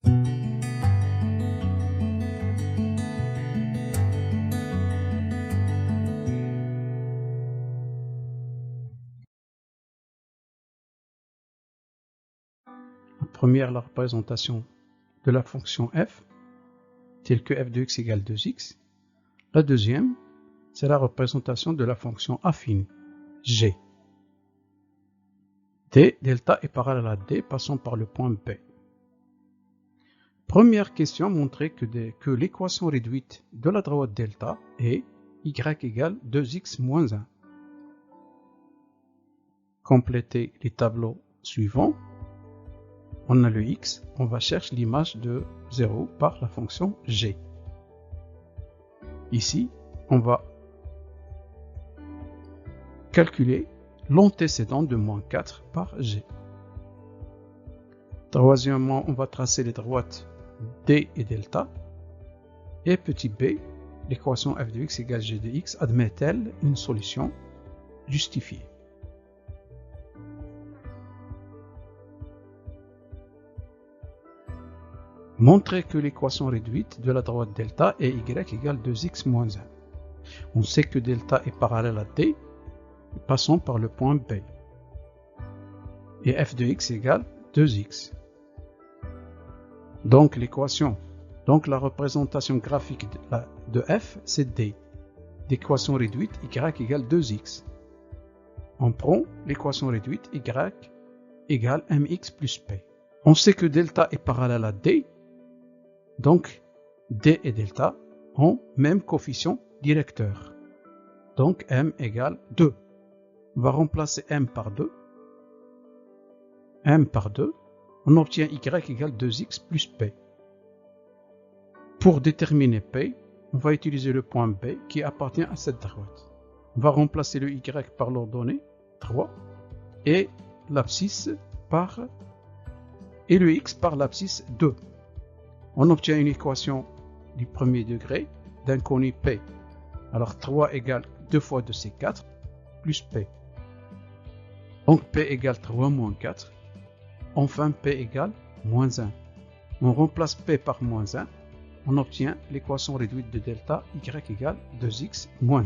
Première, la représentation de la fonction f, telle que f de x égale 2x. La deuxième, c'est la représentation de la fonction affine, g. D, delta est parallèle à D, passant par le point B. Première question, montrer que l'équation réduite de la droite delta est y égale 2x moins 1. Compléter les tableaux suivants. On a le x, on va chercher l'image de 0 par la fonction g. Ici, on va calculer l'antécédent de moins 4 par g. Troisièmement, on va tracer les droites d et delta. Et petit b, l'équation f de x égale g de x admet-elle une solution justifiée? Montrer que l'équation réduite de la droite delta est y égale 2x moins 1. On sait que delta est parallèle à d, passons par le point B. Et f de x égale 2x. Donc l'équation, la représentation graphique de f, c'est d. L'équation réduite y égale 2x. On prend l'équation réduite y égale mx plus p. On sait que delta est parallèle à d. Donc, d et delta ont même coefficient directeur. Donc, m égale 2. On va remplacer m par 2. m par 2. On obtient y égale 2x plus p. Pour déterminer p, on va utiliser le point B qui appartient à cette droite. On va remplacer le y par l'ordonnée 3 et l'abscisse et le x par l'abscisse 2. On obtient une équation du premier degré d'inconnu p. Alors 3 égale 2 fois 2, c'est 4, plus p. Donc p égale 3 moins 4. Enfin p égale moins 1. On remplace p par moins 1. On obtient l'équation réduite de delta y égale 2x moins 1.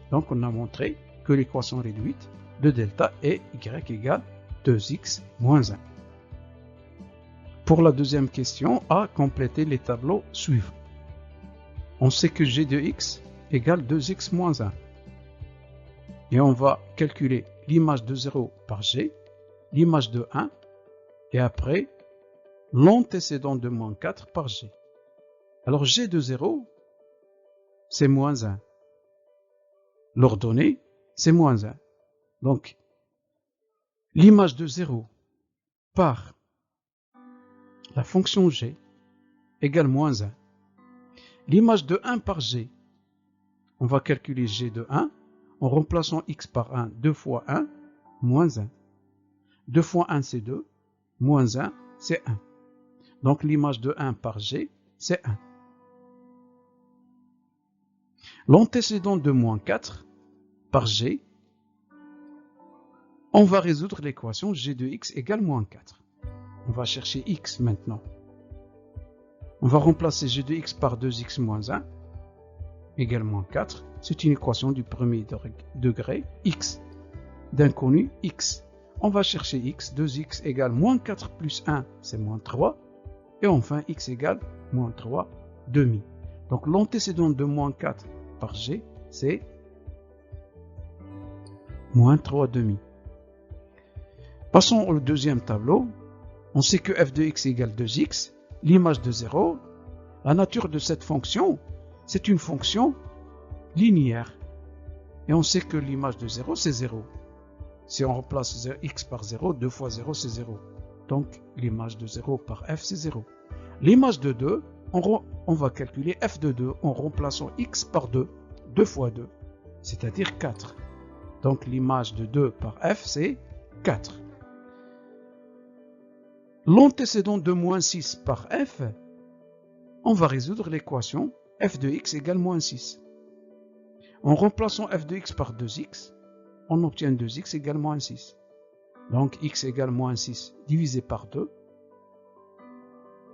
Donc on a montré que l'équation réduite de delta est y égale 2x moins 1. Pour la deuxième question, à compléter les tableaux suivants. On sait que g de x égale 2x moins 1. Et on va calculer l'image de 0 par g, l'image de 1, et après l'antécédent de moins 4 par g. Alors g de 0, c'est moins 1. L'ordonnée, c'est moins 1. Donc, l'image de 0 par la fonction g égale moins 1. L'image de 1 par g, on va calculer g de 1 en remplaçant x par 1, 2 fois 1, moins 1. 2 fois 1, c'est 2, moins 1, c'est 1. Donc l'image de 1 par g, c'est 1. L'antécédent de moins 4 par g, on va résoudre l'équation g de x égale moins 4. On va chercher x maintenant. On va remplacer g de x par 2x moins 1 égale moins 4. C'est une équation du premier degré x. D'inconnu x. On va chercher x. 2x égale moins 4 plus 1, c'est moins 3. Et enfin x égale moins 3 demi. Donc l'antécédent de moins 4 par g, c'est moins 3 demi. Passons au deuxième tableau. On sait que f de x égale 2x, l'image de 0. La nature de cette fonction, c'est une fonction linéaire. Et on sait que l'image de 0, c'est 0. Si on remplace x par 0, 2 fois 0, c'est 0. Donc l'image de 0 par f, c'est 0. L'image de 2, on va calculer f de 2 en remplaçant x par 2, 2 fois 2, c'est-à-dire 4. Donc l'image de 2 par f, c'est 4. L'antécédent de moins 6 par f, on va résoudre l'équation f de x égale moins 6. En remplaçant f de x par 2x, on obtient 2x égale moins 6. Donc x égale moins 6 divisé par 2.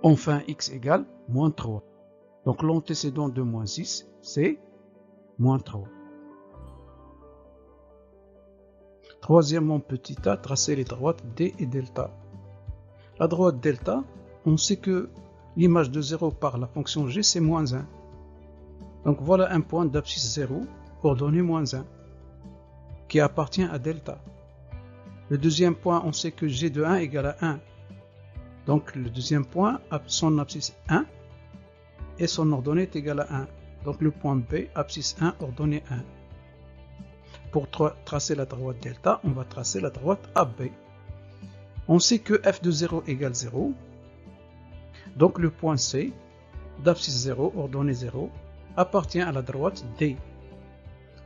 Enfin, x égale moins 3. Donc l'antécédent de moins 6, c'est moins 3. Troisièmement, petit a, tracer les droites D et delta. La droite delta, on sait que l'image de 0 par la fonction g, c'est moins 1. Donc voilà un point d'abscisse 0, ordonnée moins 1, qui appartient à delta. Le deuxième point, on sait que g de 1 égale à 1. Donc le deuxième point, son abscisse 1, et son ordonnée est égale à 1. Donc le point B, abscisse 1, ordonnée 1. Pour tracer la droite delta, on va tracer la droite AB. On sait que f de 0 égale 0. Donc le point C, d'abscisse 0, ordonnée 0, appartient à la droite D.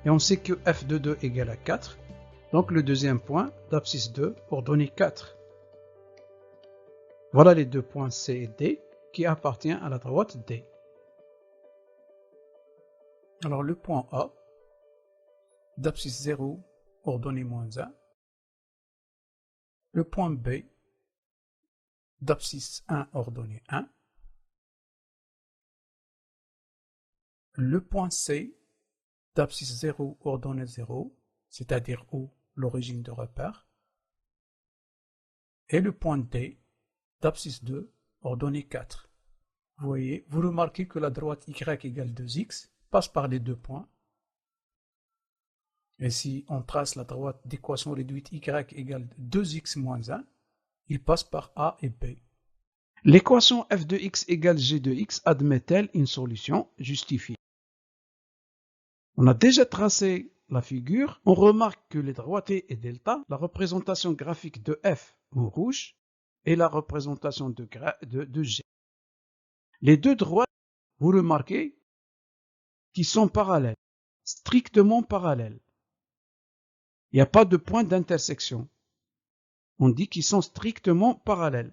Et on sait que f de 2 égale à 4. Donc le deuxième point, d'abscisse 2, ordonnée 4. Voilà les deux points C et D qui appartiennent à la droite D. Alors le point A, d'abscisse 0, ordonnée moins 1. Le point B, d'abscisse 1, ordonnée 1. Le point C, d'abscisse 0, ordonnée 0, c'est-à-dire O, l'origine de repère. Et le point D, d'abscisse 2, ordonnée 4. Vous voyez, vous remarquez que la droite y égale 2x passe par les deux points. Et si on trace la droite d'équation réduite y égale 2x moins 1, il passe par A et B. L'équation f de x égale g de x admet-elle une solution justifiée? On a déjà tracé la figure. On remarque que les droites T et delta, la représentation graphique de f en rouge et la représentation de g. Les deux droites, vous remarquez, qui sont parallèles, strictement parallèles. Il n'y a pas de point d'intersection. On dit qu'ils sont strictement parallèles.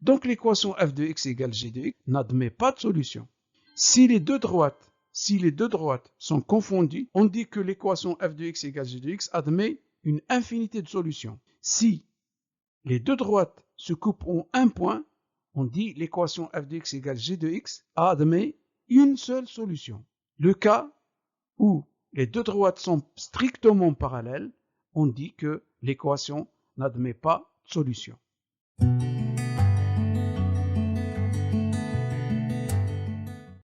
Donc l'équation f de x égale g de x n'admet pas de solution. Si les deux droites sont confondues, on dit que l'équation f de x égale g de x admet une infinité de solutions. Si les deux droites se coupent en un point, on dit l'équation f de x égale g de x admet une seule solution. Le cas où les deux droites sont strictement parallèles, on dit que l'équation n'admet pas de solution.